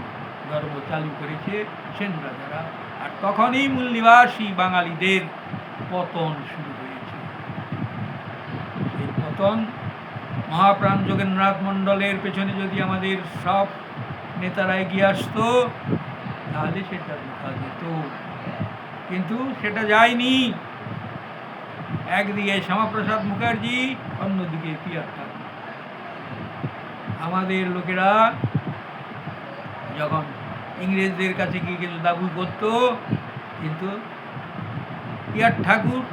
[SPEAKER 1] ধর্ম চালু করেছে সেন রাজারা, আর তখনই মূল নিবাসী বাঙালিদের পতন শুরু হয়েছে। এই পতন মহাপ্রাণ যোগেন্দ্রনাথ মণ্ডলের পেছনে যদি আমাদের সব নেতারা এগিয়ে আসতো, তাহলে সেটা দেখা যেত, কিন্তু সেটা যায়নি। একদিকে শ্যামাপ্রসাদ মুখার্জি, অন্যদিকে পিয়ার ঠাকুর। আমাদের লোকেরা যখন ইংরেজদের কাছে গিয়ে কিছু দাবি করত, কিন্তু পিয়ার ঠাকুর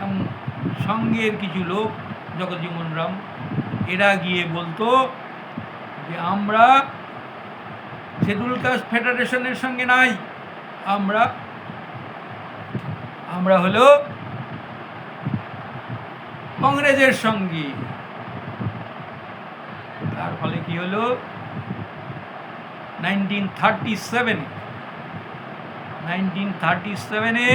[SPEAKER 1] এবং সঙ্গের কিছু লোক, জগজ্জীবন রাম, এরা গিয়ে বলতো যে আমরা শিডিউল কাস্ট ফেডারেশনের সঙ্গে নাই, আমরা হলো কংগ্রেসের সঙ্গে। তার ফলে কি হলো, 1937-এ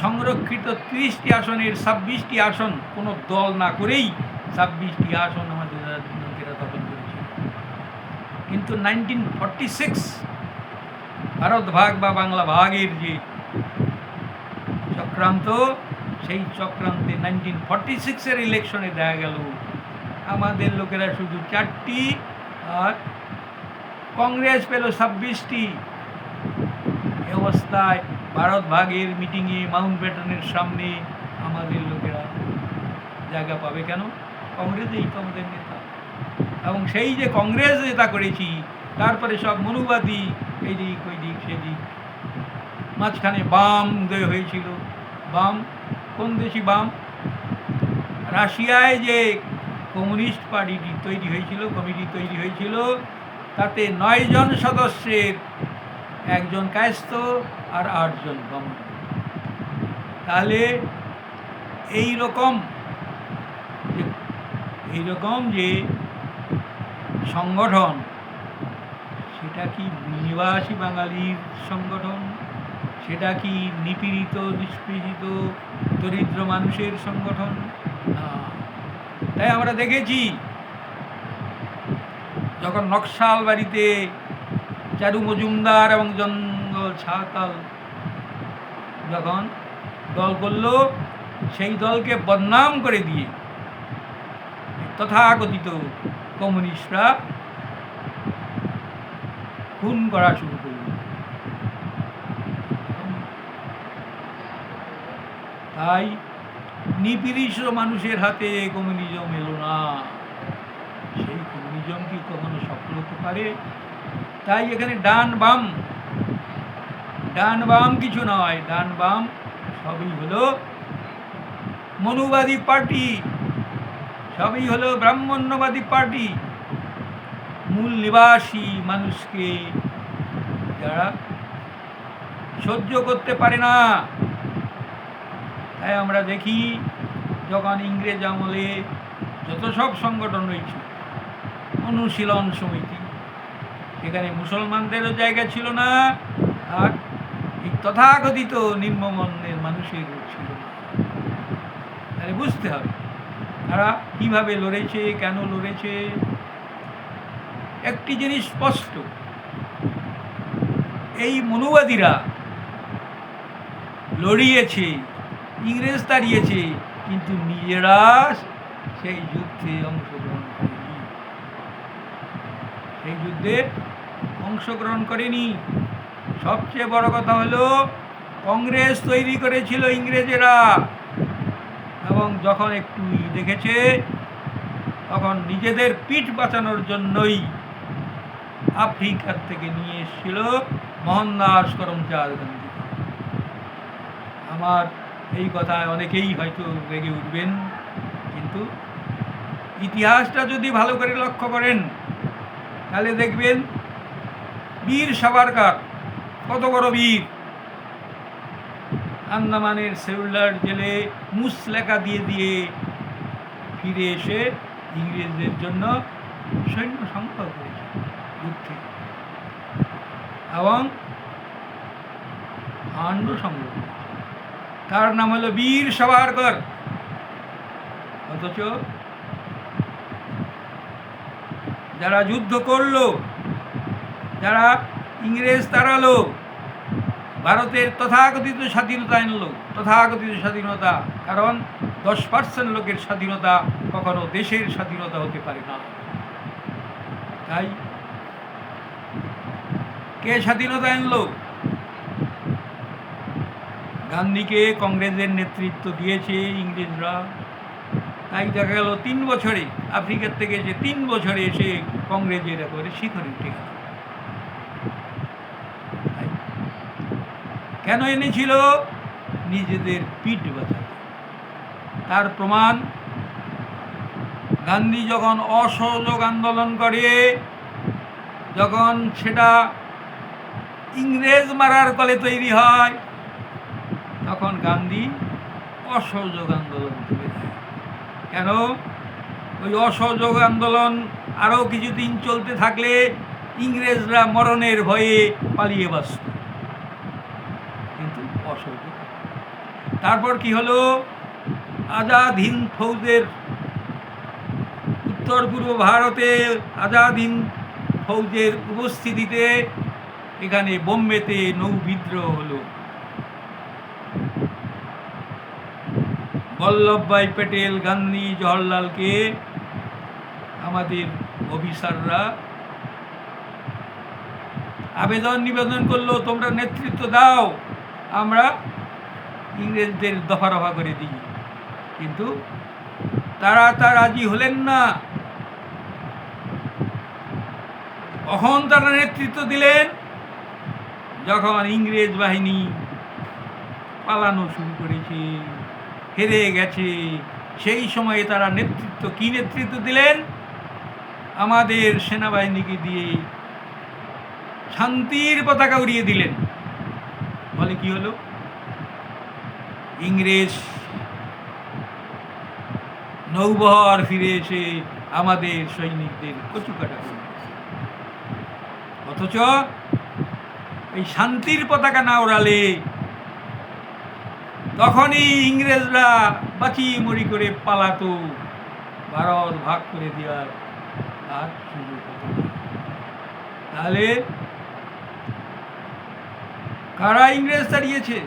[SPEAKER 1] সংরক্ষিত 30টি আসনের 26টি আসন কোনো দল না করেই 26টি আসন আমাদের লোকেরা দখল করেছে। কিন্তু 1946 ভারত ভাগ বা বাংলা ভাগের যে চক্রান্ত, সেই চক্রান্তে 1946-এর ইলেকশনে দেখা গেল আমাদের লোকেরা শুধু 4টি আর কংগ্রেস পেল 26টি। এ অবস্থায় ভারত ভাগের মিটিংয়ে মাউন্ট ব্যাটনের সামনে আমাদের লোকেরা জায়গা পাবে কেন? কংগ্রেসেই তো আমাদের নেতা, এবং সেই যে কংগ্রেস নেতা করেছি, তারপরে সব মনুবাদী এইদিক ওইদিক সেদিক। মাঝখানে বাম উদয় হয়েছিল। বাম কোন দেশি বাম? রাশিয়ায় যে কমিউনিস্ট পার্টিটি তৈরি হয়েছিল, কমিটি তৈরি হয়েছিল, তাতে 9 জন সদস্যের 1 জন কায়স্থ আর 8 জন ব্রাহ্মণ। তাহলে এই রকম যে সংগঠন, সেটা কি নিবাসী বাঙালির সংগঠন? সেটা কি নিপীড়িত, নিষ্পেষিত, দরিদ্র মানুষের সংগঠন? না। তাই আমরা দেখেছি, যখন নকশাল বাড়িতে চারু মজুমদার এবং জঙ্গল ছাতাল যখন দল করল, সেই দলকে বদনাম করে দিয়ে তথাকথিত কমিউনিস্টরা খুন করা শুরু করল। তাই নিপীড়িত মানুষের হাতে কমিউনিজম এলো না। সেই কমিউনিজম কি কখনো সফল হতে পারে? তাই এখানে ডান বাম কিছু নয়, ডান বাম সবই হলো মনুবাদী পার্টি, সবই হলো ব্রাহ্মণ্যবাদী পার্টি। মূল নিবাসী মানুষকে যারা সহ্য করতে পারে না। তাই আমরা দেখি, যখন ইংরেজ আমলে যত সব সংগঠন রয়েছে, অনুশীলন সমিতি, সেখানে মুসলমানদেরও জায়গা ছিল না আর এই তথাকথিত নিম্নবর্ণের মানুষের ছিল না। তাহলে বুঝতে হবে তারা কীভাবে লড়েছে, কেন লড়েছে। একটি জিনিস স্পষ্ট, এই মনুবাদীরা লড়িয়েছে, ইংরেজ তাড়িয়েছে, কিন্তু নিজেরা সেই যুদ্ধে অংশগ্রহণ করেনি। সেই যুদ্ধে অংশগ্রহণ করেনি। সবচেয়ে বড় কথা হলো কংগ্রেস তৈরি করেছিল ইংরেজেরা, এবং যখন একটু দেখেছে তখন নিজেদের পিঠ বাঁচানোর জন্যই আফ্রিকার থেকে নিয়ে এসেছিল মোহনদাস করমচাঁদ গান্ধী। আমার এই কথায় অনেকেই হয়তো রেগে উঠবেন, কিন্তু ইতিহাসটা যদি ভালো করে লক্ষ্য করেন তাহলে দেখবেন বীর সাভারকার কত বড় বীর, আন্দামানের সেলুলার জেলে মুসলেকা দিয়ে দিয়ে ফিরে এসে ইংরেজদের জন্য সৈন্য সংগ্রহ করেছে যুদ্ধে, এবং ভাণ্ড সংগ্রহ করেছে। তার নাম হলো বীর সাভারকর। অথচ যারা যুদ্ধ করলো, যারা ইংরেজ তাড়ালো, ভারতের তথাকথিত স্বাধীনতা আনলো, তথাকথিত স্বাধীনতা, কারণ 10% লোকের স্বাধীনতা কখনো দেশের স্বাধীনতা হতে পারে না। তাই কে স্বাধীনতা আনলো? গান্ধীকে কংগ্রেসের নেতৃত্ব দিয়েছে ইংরেজরা। তাই দেখা গেল 3 বছরে আফ্রিকার থেকে এসে 3 বছরে এসে কংগ্রেসের একেবারে শিখরে উঠে গেল। কেন এনেছিল? নিজেদের পিঠ বাঁচাতে। তার প্রমাণ গান্ধী যখন অসহযোগ আন্দোলন করে, যখন সেটা ইংরেজ মারার ফলে তৈরি হয়, তখন গান্ধী অসহযোগ আন্দোলন তুলে দেয়। কেন? ওই অসহযোগ আন্দোলন আরও কিছুদিন চলতে থাকলে ইংরেজরা মরণের ভয়ে পালিয়ে বাঁচত, কিন্তু অসহযোগ। তারপর কি হলো? আজাদ হিন্দ ফৌজের, উত্তর পূর্ব ভারতে আজাদ হিন্দ ফৌজের উপস্থিতিতে এখানে বোম্বেতে নৌ বিদ্রোহ হলো। বল্লভভাই প্যাটেল, গান্ধী, জওহরলালকে আমাদের অফিসাররা আবেদন নিবেদন করলো, তোমরা নেতৃত্ব দাও, আমরা ইংরেজদের দফা রফা করে দিই। কিন্তু তারা রাজি হলেন না। কখন তারা নেতৃত্ব দিলেন? যখন ইংরেজ বাহিনী পালানো শুরু করেছে, হেরে গেছে, সেই সময়ে তারা নেতৃত্ব দিলেন? আমাদের সেনাবাহিনীকে দিয়ে শান্তির পতাকা উড়িয়ে দিলেন। ফলে কি হলো? ইংরেজ নৌবহর ফিরে এসে আমাদের সৈনিকদের কচুকাটা করল। অথচ এই শান্তির পতাকা না ওড়ালে তখনই ইংরেজরা বাঁচি মরি করে পালাতো, ভারত ভাগ করে দেওয়ার আর সুযোগ হতো না। তাহলে কারা ইংরেজ তাড়িয়েছে?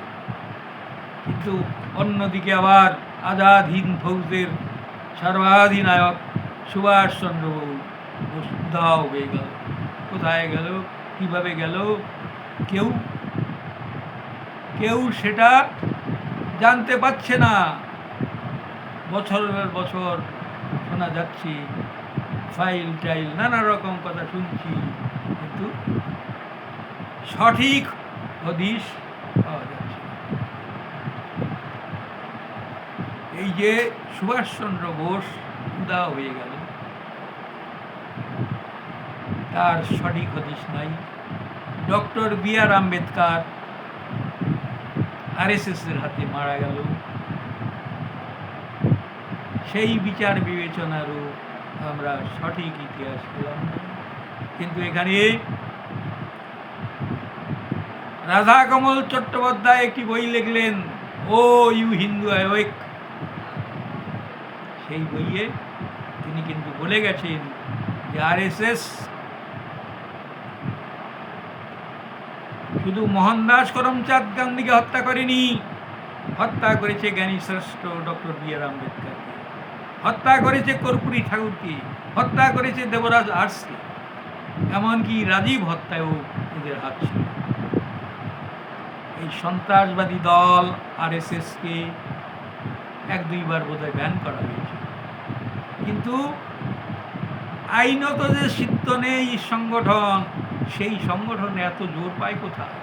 [SPEAKER 1] কিন্তু অন্যদিকে আবার আজাদ হিন্দ ফৌজের সর্বাধিনায়ক সুভাষচন্দ্র বোস উধাও হয়ে গেল। কোথায় গেল? কিভাবে গেল? কেউ সেটা জানতে পারছে না। বছরের বছর শোনা যাচ্ছে, ফাইল টাইল নানা রকম কথা শুনছি, কিন্তু সঠিক হদিশ পাওয়া যাচ্ছে। এই যে সুভাষচন্দ্র বোস উধাও হয়ে গেল, তার সঠিক হদিশ নাই। Doctor B.R.. আম্বেদকর RSSের হাতে মারা গেল, সেই বিচার বিবেচনারও আমরা সঠিক ইতিহাস পেলাম। কিন্তু এখানে রাধাকমল চট্টোপাধ্যায় একটি বই লিখলেন, ও ইউ হিন্দু অ্যাওয়েক। সেই বইয়ে তিনি কিন্তু বলে গেছেন যে আরএসএস শুধু মোহনদাস করমচাঁদ গান্ধীকে হত্যা করেনি, হত্যা করেছে জ্ঞানী শ্রেষ্ঠ ডক্টর বি.আর. আম্বেদকরকে, হত্যা করেছে কর্পূরী ঠাকুরকে, হত্যা করেছে দেবরাজ আর্টসকে, এমনকি রাজীব হত্যায়ও এদের হাত ছিল। এই সন্ত্রাসবাদী দল আরএসএসকে এক দুইবার বোধহয় ব্যান করা হয়েছে, কিন্তু আইনত যে সিদ্ধ নেই সংগঠন, সেই সংগঠনে এত জোর পায় কোথায়?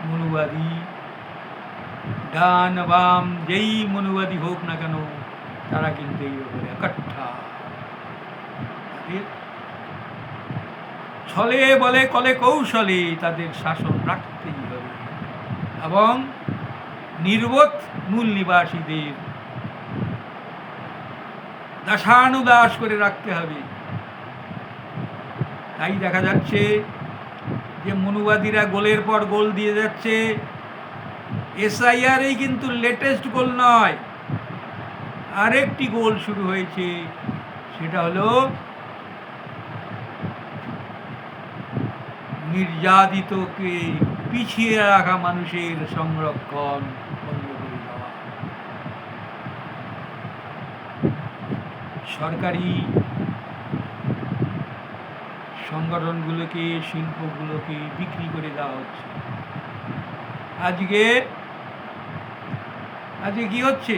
[SPEAKER 1] মনুবাদী, ডান বাম যেই মনুবাদী হোক না কেন, তারা কিন্তু এই ব্যাপারে একাঠা। ছলে বলে কলে কৌশলে তাদের শাসন রাখতেই হবে, এবং নির্বোধ মূল নিবাসীদের দাসানুদাস করে রাখতে হবে। তাই দেখা যাচ্ছে যে মনুবাদীরা গোলের পর গোল দিয়ে যাচ্ছে। এসআইআর কিন্তু লেটেস্ট গোল নয়, আরেকটি গোল শুরু হয়েছে, সেটা হলো নির্যাতিতকে পিছিয়ে রাখা মানুষের সংরক্ষণ বন্ধ করে দেওয়া। সরকারি সংগঠনগুলোকে, শিল্পগুলোকে বিক্রি করে দেওয়া হচ্ছে। আজকে কি হচ্ছে?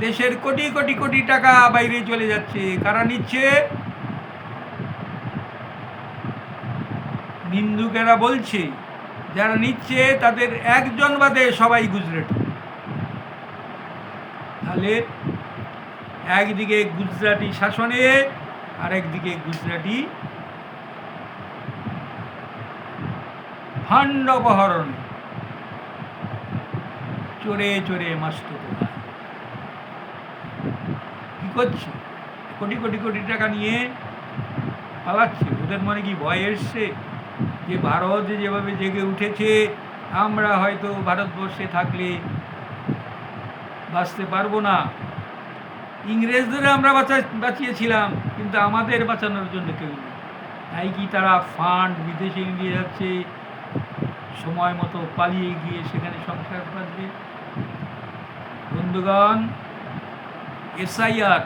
[SPEAKER 1] দেশের কোটি কোটি কোটি টাকা বাইরে চলে যাচ্ছে। কারা নিচ্ছে? নিন্দুকেরা বলছে যারা নিচ্ছে তাদের একজন বাদে সবাই গুজরাটি। তাহলে একদিকে গুজরাটি শাসনে, আর একদিকে গুজরাটি ফান্ড অপহরণ, চোরে চোরে মাস্তুত কি করছে? কোটি কোটি কোটি টাকা নিয়ে পালাচ্ছে। ওদের মনে কি ভয় এসছে যে ভারত যেভাবে জেগে উঠেছে, আমরা হয়তো ভারতবর্ষে থাকলে বাঁচতে পারবো না, ইংরেজদের আমরা বাঁচিয়েছিলাম, কিন্তু আমাদের বাঁচানোর জন্য কেউ নেই। তাই কি তারা ফান্ড বিদেশে নিয়ে যাচ্ছে, সময় মতো পালিয়ে গিয়ে সেখানে সংসার বাঁধবে? বন্ধুগণ, এসআইআর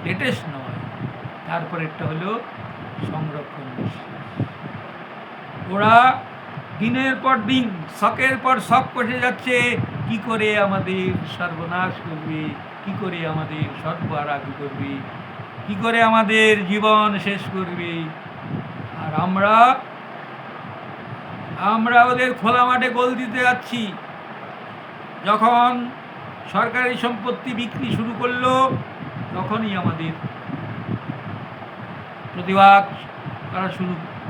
[SPEAKER 1] লেটেস্ট নয়, তারপরেরটা হলো সংরক্ষণ। ওরা দিনের পর দিন, শখের পর শখ করে যাচ্ছে, কি করে আমাদের সর্বনাশ করবে, কি করে আমাদের সর্বহারাকি করবে, কি করে আমাদের জীবন শেষ করবে। আর আমরা ওদের খোলা মাঠে গোল দিতে যাচ্ছি। যখন সরকারি সম্পত্তি বিক্রি শুরু করলো, তখনই আমাদের প্রতিবাদ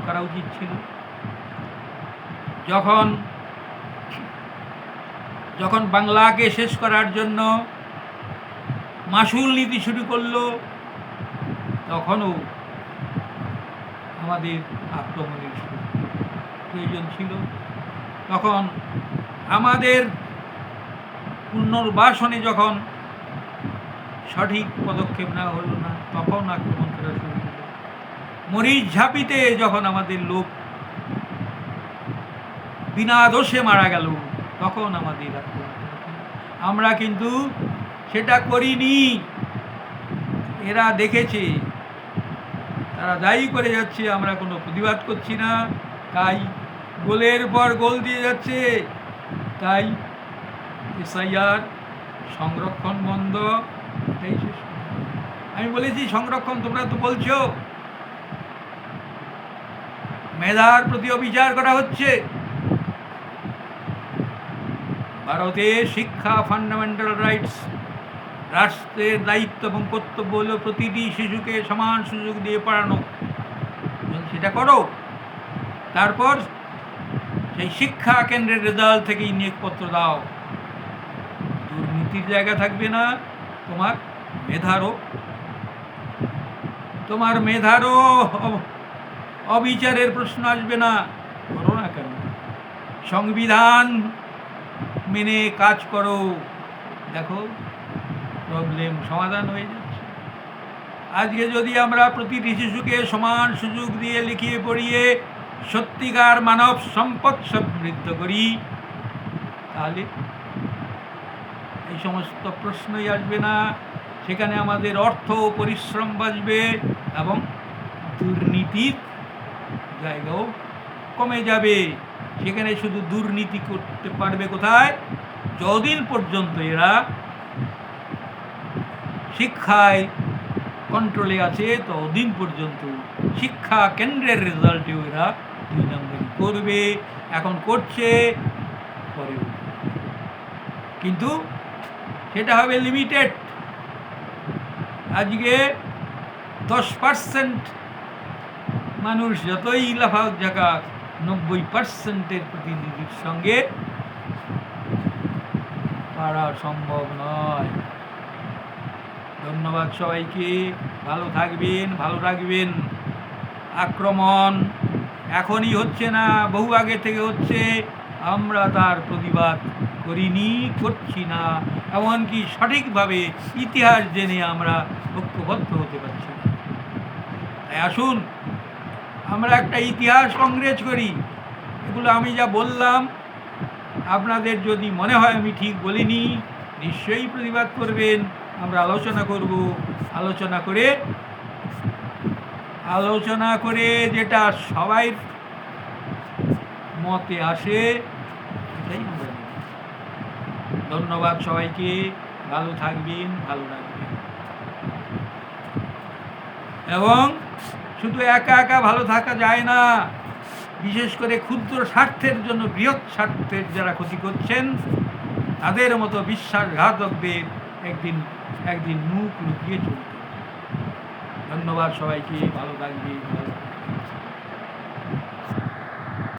[SPEAKER 1] করা উচিত ছিল। যখন বাংলাকে শেষ করার জন্য মাসুল নীতি শুরু করলো, তখনও আমাদের আক্রমণের প্রয়োজন ছিল। তখন আমাদের পুনর্বাসনে যখন সঠিক পদক্ষেপ নেওয়া হলো না, তখন আক্রমণ করা শুরু হলো। মরিচ ঝাঁপিতে যখন আমাদের লোক বিনা দোষে মারা গেল, তখন আমাদের আক্রমণ। আমরা কিন্তু সেটা করিনি। এরা দেখেছে, তারা দায়ী করে যাচ্ছে, আমরা কোনো প্রতিবাদ করছি না, তাই গোলের পর গোল দিয়ে যাচ্ছে। তাই এসআইআর, সংরক্ষণ বন্ধ, এটাই শেষ। আমি বলেছি সংরক্ষণ, তোমরা তো বলছো মেধার প্রতিও বিচার করা হচ্ছে। ভারতে শিক্ষা ফান্ডামেন্টাল রাইটস, রাষ্ট্রের দায়িত্ব এবং কর্তব্য হলো প্রতিটি শিশুকে সমান সুযোগ দিয়ে পড়ানো। সেটা করো, তারপর সেই শিক্ষা কেন্দ্রের রেজাল্ট থেকেই নিয়োগপত্র দাও। দুর্নীতির জায়গা থাকবে না, তোমার মেধারও অবিচারের প্রশ্ন আসবে না। করো না কেন? সংবিধান মেনে কাজ করো, দেখো প্রবলেম সমাধান হয়ে যাচ্ছে। আজকে যদি আমরা প্রতিটি শিশুকে সমান সুযোগ দিয়ে লিখিয়ে পড়িয়ে সত্যিকার মানব সম্পদ সমৃদ্ধ করি, তাহলে এই সমস্ত প্রশ্নই আসবে না। সেখানে আমাদের অর্থ পরিশ্রম বাঁচবে এবং দুর্নীতির জায়গাও কমে যাবে। সেখানে শুধু দুর্নীতি করতে পারবে কোথায়? যতদিন পর্যন্ত এরা শিক্ষায় কন্ট্রোলে আছে, ততদিন পর্যন্ত শিক্ষা কেন্দ্রের রেজাল্টেও এরা 2 নম্বরই করবে। এখন করছে, পরে কিন্তু সেটা হবে লিমিটেড। আজকে 10% মানুষ যতই লাফাক ঝাঁকাক, 90%-এর প্রতিনিধির সঙ্গে পারা সম্ভব নয়। ধন্যবাদ সবাইকে। ভালো থাকবেন, ভালো রাখবেন। আক্রমণ এখনই হচ্ছে না, বহু আগে থেকে হচ্ছে। আমরা তার প্রতিবাদ করিনি, করছি না, এমনকি সঠিকভাবে ইতিহাস জেনে আমরা ঐক্যবদ্ধ হতে পারছি না। তাই আসুন আমরা একটা ইতিহাস কংগ্রেস করি। এগুলো আমি যা বললাম, আপনাদের যদি মনে হয় আমি ঠিক বলিনি, নিশ্চয়ই প্রতিবাদ করবেন। আমরা আলোচনা করব, আলোচনা করে যেটা সবাই মতে আসে সেটাই আমরা নেব। ধন্যবাদ সবাইকে। ভালো থাকবেন, ভালো রাখবেন। এবং শুধু একা একা ভালো থাকা যায় না, বিশেষ করে ক্ষুদ্র স্বার্থের জন্য বৃহৎ স্বার্থের যারা ক্ষতি করছেন, তাদের মতো বিশ্বাসঘাতকদের একদিন মুখ লুকিয়ে চলতে। ধন্যবাদ সবাইকে। ভালো থাকবেন।